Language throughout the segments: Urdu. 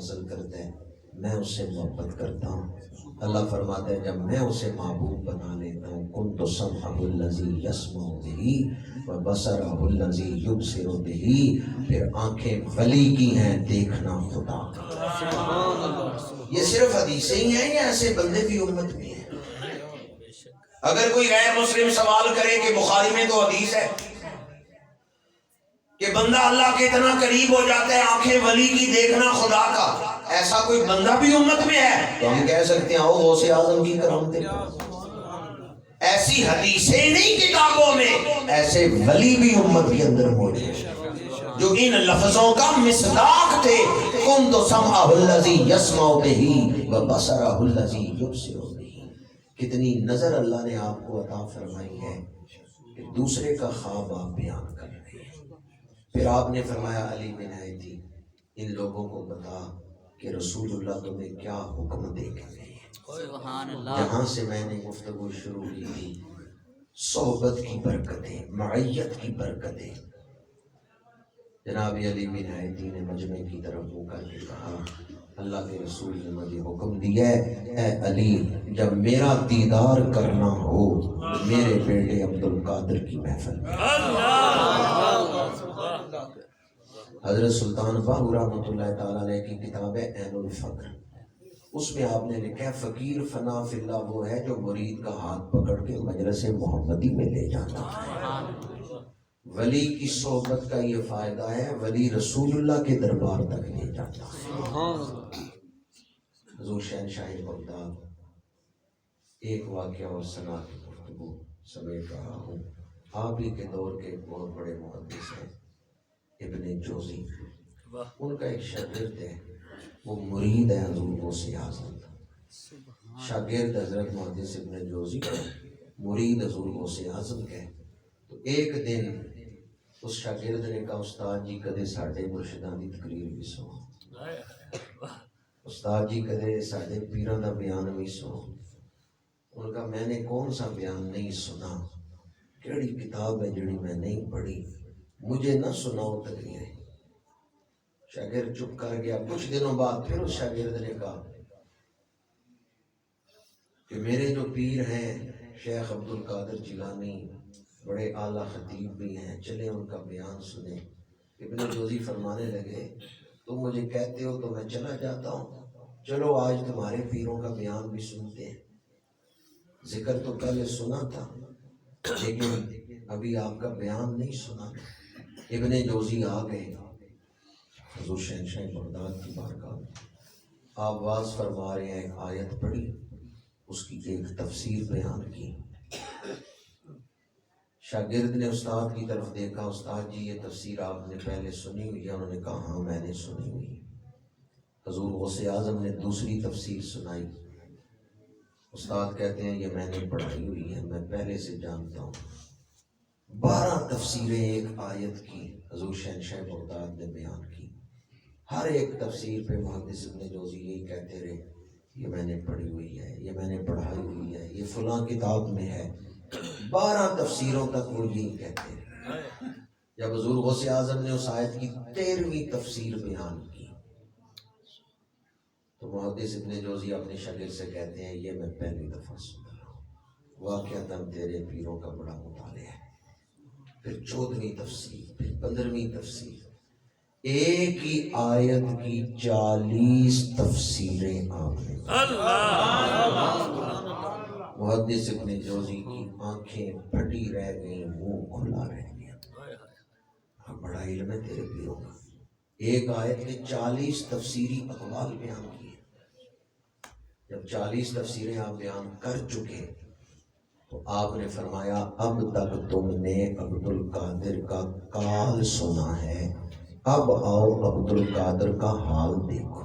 حاصل کرتا ہے میں اس سے محبت کرتا ہوں۔ اللہ فرماتا ہے جب میں اسے محبوب بنا لیتا ہوں کنت سمعہ الذی یسمع بہ وبصرہ الذی یبصر بہ، پھر آنکھیں ولی کی ہیں دیکھنا خدا کا۔ یہ صرف حدیثیں ہی ہیں یا ایسے بندے بھی امت میں ہیں؟ اگر کوئی غیر مسلم سوال کرے کہ بخاری میں تو حدیث ہے کہ بندہ اللہ کے اتنا قریب ہو جاتا ہے آنکھیں ولی کی دیکھنا خدا کا، ایسا کوئی بندہ بھی امت میں ہے تو ہم کہہ سکتے ہیں آؤ غوث اعظم کی کرامتیں پڑھو۔ ایسی حدیثیں نہیں کتابوں میں، ایسے ولی بھی امت کے اندر موجود ہیں جو ان لفظوں کا مصداق تھے کنت سمعہ الذی یسمع بہ وبصرہ الذی یبصر بہ۔ کتنی نظر اللہ نے آپ کو عطا فرمائی ہے کہ دوسرے کا خواب آپ بیان کر رہے ہیں۔ پھر آپ نے فرمایا علی بن حیدی ان لوگوں کو بتا کہ رسول اللہ تمہیں کیا حکم دے کے گئے ہیں۔ جہاں سے میں نے گفتگو شروع کی تھی صحبت کی برکتیں، معیت کی برکتیں، جناب علی بن حیدی نے مجمع کی طرف منہ کر کے کہا اللہ کے رسول نے مجھے حکم دیا ہے اے علی جب میرا دیدار کرنا ہو میرے بیٹے عبد القادر کی محفل میں۔ حضرت سلطان باہو رحمۃ اللہ تعالیٰ علیہ کی کتاب ہے عین الفقر، اس میں آپ نے لکھا ہے فقیر فنا فی اللہ وہ ہے جو مرید کا ہاتھ پکڑ کے مجلس محمدی میں لے جاتا ہے۔ ولی کی صحبت کا یہ فائدہ ہے ولی رسول اللہ کے دربار تک لے جاتا ہے۔ حضور شہنشاہ بغداد ایک واقعہ اور سنا کی گفتگو سمیٹ رہا ہوں۔ آپ ہی کے دور کے بہت بڑے محدث ہیں ابن جوزی، ان کا ایک شاگرد ہے وہ مرید ہے حضور غوث اعظم کا۔ شاگرد حضرت محدث ابن جوزی مرید حضور غوث اعظم کے۔ تو ایک دن اس شاگرد نے کہا استاد جی کدے ساڈے مرشداں دی تقریر بھی سنو، استاد جی کدے ساڈے پیراں دا بیان بھی سنو۔ ان کا میں نے کون سا بیان نہیں سنا، کیڑی کتاب ہے جڑی میں نہیں پڑھی، مجھے نہ سناؤ تقریریں۔ شاگرد چپ کر گیا۔ کچھ دنوں بعد پھر اس شاگرد نے کہا کہ میرے جو پیر ہیں شیخ عبد القادر جیلانی بڑے اعلیٰ خطیب بھی ہیں، چلے ان کا بیان سنیں۔ ابن جوزی فرمانے لگے تم مجھے کہتے ہو تو میں چلا جاتا ہوں، چلو آج تمہارے پیروں کا بیان بھی سنتے ہیں۔ ذکر تو پہلے سنا تھا لیکن ابھی آپ کا بیان نہیں سنا۔ ابن جوزی آ گئے حضور شہنشاہ بغداد کی بارگاہ میں، آپ واز فرما رہے ہیں، ایک آیت پڑھی اس کی ایک تفسیر بیان کی۔ شاگرد نے استاد کی طرف دیکھا، استاد جی یہ تفسیر آپ نے پہلے سنی ہوئی ہے؟ انہوں نے کہا ہاں میں نے سنی ہوئی ہے۔ حضور غوث اعظم نے دوسری تفسیر سنائی، استاد کہتے ہیں یہ میں نے پڑھائی ہوئی ہے، میں پہلے سے جانتا ہوں۔ 12 تفسیریں ایک آیت کی حضور شہنشاہ بغداد نے بیان کی۔ ہر ایک تفسیر پہ محدث ابن جوزی یہی کہتے رہے یہ میں نے پڑھی ہوئی ہے، یہ میں نے پڑھائی ہوئی ہے، یہ فلاں کتاب میں ہے۔ 12 تفسیروں تک وہ یہی کہتے رہے۔ جب حضور غوث اعظم نے اس آیت کی 13ویں تفسیر بیان کی تو محدث ابن جوزی اپنے شاگرد سے کہتے ہیں یہ میں پہلی دفعہ سن رہا ہوں، واقعتاً تیرے پیروں کا بڑا مطالعہ ہے۔ پھر 14ویں تفسیر، پھر 15ویں تفسیر، ایک ہی آیت کی 40 تفسیریں آپ نے۔ محدث ابن جوزی کی آنکھیں پھٹی رہ گئیں، منہ کھلا رہ گیا۔ بڑا علم ہے تیرے پیروں کا، ایک آیت میں 40 تفسیری اقوال بیان کیے۔ جب 40 تفسیریں آپ بیان کر چکے تو آپ نے فرمایا اب تک تم نے عبد القادر کا قال سنا ہے، اب آؤ عبد القادر کا حال دیکھو۔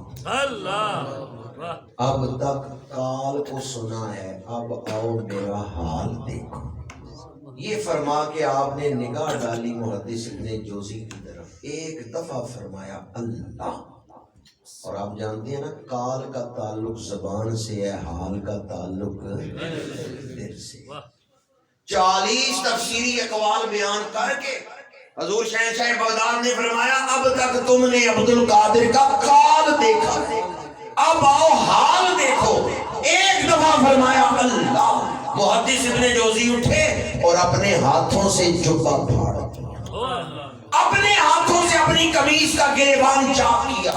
اب تک قال کو سنا ہے، اب آؤ میرا حال دیکھو۔ یہ فرما کے آپ نے نگاہ ڈالی محدث ابن جوزی کی طرف، ایک دفعہ فرمایا اللہ۔ اور آپ جانتے ہیں نا قال کا تعلق زبان سے ہے، حال کا تعلق دل سے۔ 40 تفسیری اقوال بیان کر کے حضور شہنشاہ بغداد نے فرمایا اب تک تم نے عبد القادر کا کال دیکھا، اب آؤ حال دیکھو۔ ایک دفعہ فرمایا اللہ۔ محدث ابن جوزی اٹھے اور اپنے ہاتھوں سے جبہ پھاڑا، اپنے ہاتھوں سے اپنی قمیص کا گریبان چاک کیا،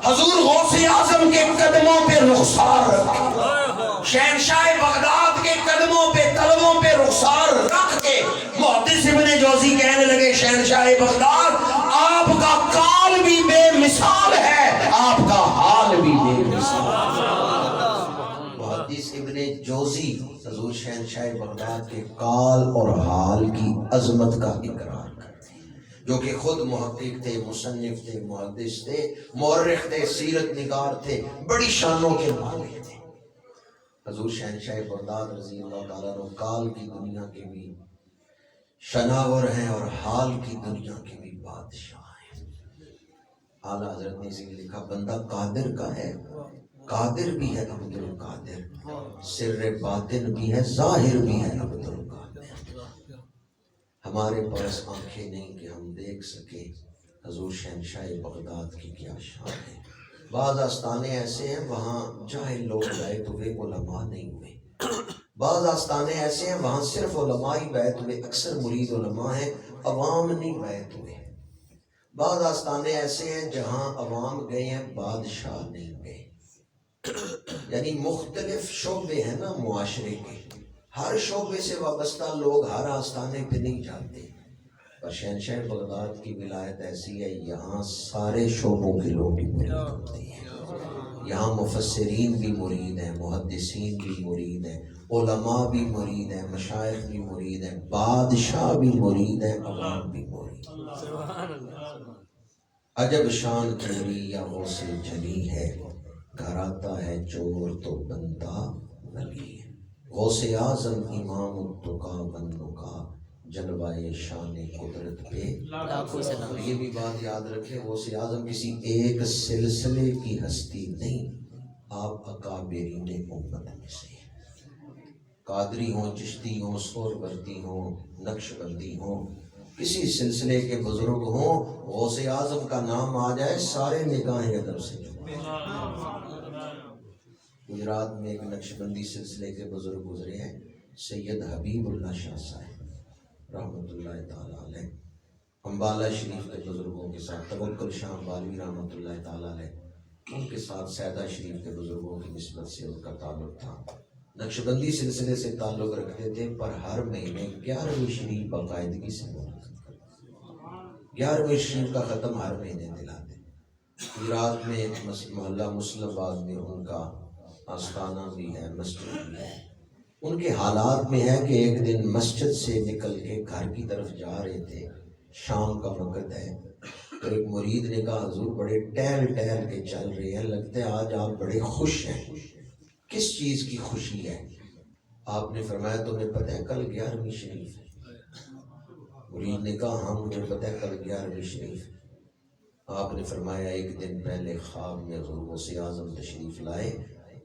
حضور غوث اعظم کے قدموں پہ رخسار رکھا، شہنشاہ بغداد کے قدموں پہ طلبوں پہ رخسار رکھ کے محدث ابن جوزی کہنے لگے شہنشاہ بغداد آپ کا کال بھی بے مثال ہے، آپ کا حال بھی بے مثال ہے۔ محدث ابن جوزی حضور شہنشاہ بغداد کے کال اور حال کی عظمت کا اقرار کرتے ہیں، جو کہ خود محقق تھے، مصنف تھے، محدث تھے، مورخ تھے، سیرت نگار تھے، بڑی شانوں کے مالک تھے۔ حضور شہنشاہ بغداد رضی اللہ تعالیٰ عنہ کال کی دنیا کے بھی شناور ہیں اور حال کی دنیا کے بھی بادشاہ ہیں۔ اعلیٰ حضرت نے اسی لیے لکھا بندہ قادر کا ہے، قادر بھی ہے عبد القادر، سر باطن بھی ہے، ظاہر بھی ہے عبد القادر۔ ہمارے پاس آنکھیں نہیں کہ ہم دیکھ سکیں حضور شہنشاہ بغداد کی کیا شان ہے۔ بعض آستانے ایسے ہیں وہاں جاہل لوگ بیعت ہوئے، علماء نہیں ہوئے۔ بعض آستانے ایسے ہیں وہاں صرف علماء ہی بیعت ہوئے، اکثر مرید علماء ہیں، عوام نہیں بیعت ہوئے۔ بعض آستانے ایسے ہیں جہاں عوام گئے ہیں، بادشاہ نہیں گئے۔ یعنی مختلف شعبے ہیں نا معاشرے کے، ہر شعبے سے وابستہ لوگ ہر آستانے پہ نہیں جاتے۔ پر شہنشاہ بغداد کی ولایت ایسی ہے یہاں سارے شعبوں کے لوگ بھی مرید ہوتے ہیں، یہاں مفسرین بھی مرید ہیں، محدثین بھی مرید ہیں، علماء بھی مرید ہیں، مشائخ بھی مرید ہیں، بادشاہ بھی مرید ہیں، عوام بھی مرید ہیں۔ عجب شان تیری یا غوث جلی ہے، گھر آتا ہے چور تو بندہ ولی ہے، غوث اعظم امام التقا والنقا، جلوائے شان قدرت پہ۔ یہ بھی بات یاد رکھیں غوث اعظم کسی ایک سلسلے کی ہستی نہیں، آپ اکابرین امت میں سے قادری ہوں، چشتی ہوں، سہروردی ہوں، نقش بندی ہوں، کسی سلسلے کے بزرگ ہوں، غوث اعظم کا نام آ جائے سارے نگاہیں ادب سے جھکیں۔ گجرات میں ایک نقش بندی سلسلے کے بزرگ گزرے ہیں، سید حبیب اللہ شاہ صاحب رحمۃ اللہ تعالیٰ علیہ، امبالہ شریف کے بزرگوں کے ساتھ، توکل شاہ امبالوی رحمۃ اللہ تعالیٰ علیہ ان کے ساتھ سیدہ شریف کے بزرگوں کی نسبت سے ان کا تعلق تھا، نقش بندی سلسلے سے تعلق رکھتے تھے، پر ہر مہینے 11ویں شریف باقاعدگی سے منعقد کرتے، 11ویں شریف کا ختم ہر مہینے دلاتے۔ گجرات میں ایک محلہ مسلم آباد میں ان کا آستانہ بھی ہے، مسجد بھی ہے۔ ان کے حالات میں ہے کہ ایک دن مسجد سے نکل کے گھر کی طرف جا رہے تھے، شام کا وقت ہے، تو ایک مرید نے کہا حضور بڑے ٹہل ٹہل کے چل رہے ہیں، لگتا ہے آج آپ بڑے خوش ہیں، کس چیز کی خوشی ہے؟ آپ نے فرمایا تمہیں پتہ ہے کل 11ویں شریف ہے؟ مرید نے کہا ہاں مجھے پتہ ہے کل 11ویں شریف ہے۔ آپ نے فرمایا ایک دن پہلے خواب میں حضور غوث اعظم تشریف لائے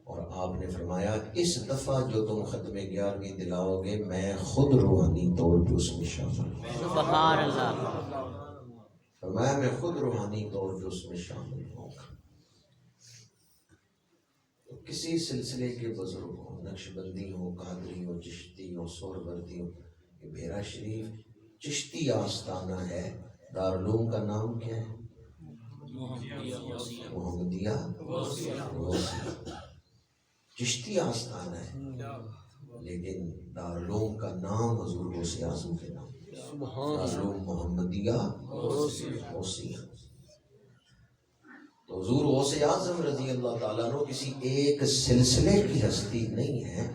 اور آپ نے فرمایا اس دفعہ جو تم ختم 11ویں دلاؤ گے میں خود روحانی طور پہ اس میں شامل ہوں۔ سبحان اللہ۔ فرمایا میں خود روحانی طور پہ اس میں شامل ہوں گا۔ کسی سلسلے کے بزرگ ہوں، نقش بندی ہوں، قادری ہوں، چشتی ہوں، سہروردی ہوں، یہ بیرا شریف چشتی آستانہ ہے، دارالعلوم کا نام کیا ہے؟ محمدیہ غوثیہ۔ چشتی آستانہ ہے لیکن دارالعلوم کا نام حضور غوث اعظم کے نام، دارالعلوم محمدیہ غوثیہ۔ تو حضور غوث اعظم رضی اللہ تعالیٰ عنہ کسی ایک سلسلے کی ہستی نہیں ہے،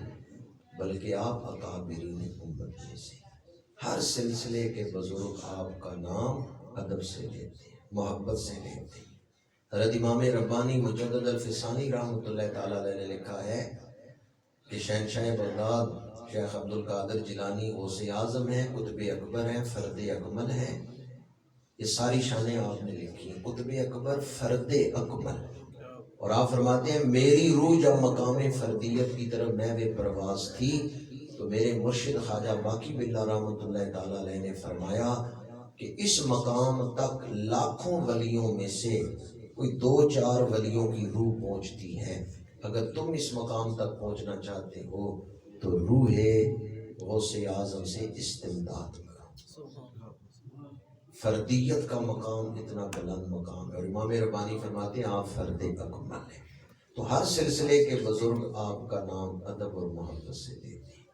بلکہ آپ اکابرین امت میں سے، ہر سلسلے کے بزرگ آپ کا نام ادب سے لیتے ہیں، محبت سے لیتے ہیں۔ حضرت امام ربانی مجدد الفسانی رحمۃ اللہ تعالیٰ علیہ نے لکھا ہے کہ شہنشاہ بغداد شیخ عبد القادر جیلانی غوث اعظم ہیں، قطب اکبر ہیں، فرد اکمل ہیں، یہ ساری شانیں آپ نے لکھی ہیں، قطب اکبر، فرد اکمل۔ اور آپ فرماتے ہیں میری روح جب مقام فردیت کی طرف محو پرواز تھی تو میرے مرشد خواجہ باقی باللہ رحمۃ اللہ تعالیٰ علیہ نے فرمایا کہ اس مقام تک لاکھوں ولیوں میں سے کوئی 2-4 ولیوں کی روح پہنچتی ہے. اگر تم اس مقام تک پہنچنا چاہتے ہو تو روح غوث اعظم سے استمداد کرو. فردیت کا مقام اتنا بلند مقام ہے، اور امام ربانی فرماتے ہیں آپ فرد اکمل ہیں. تو ہر سلسلے کے بزرگ آپ کا نام ادب اور محبت سے دیتے ہیں.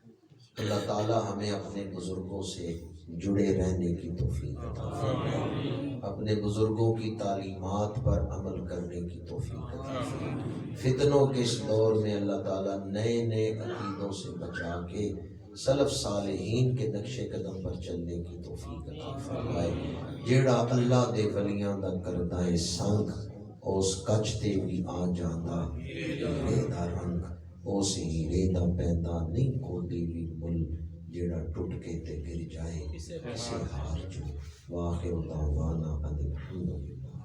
اللہ تعالی ہمیں اپنے بزرگوں سے جڑے رہنے کی توفیق عطا فرمائے، اپنے بزرگوں کی تعلیمات پر عمل کرنے کی توفیق عطا فرمائے. فتنوں کے اس دور میں اللہ تعالیٰ نئے نئے عقیدوں سے بچا کے سلف صالحین کے نقش قدم پر چلنے کی توفیق عطا فرمائے. جیڑا اللہ دے ولیاں دا کردہ سنگ اس کچھ تے بھی آ جاندہ ہیرے دا رنگ، اس ہیرے دا پیدا نہیں کھودی بھی مل، جیڑا ٹوٹ کے تے گر جائے اسے ہار جو. واخر دعوانا ان الحمد للہ.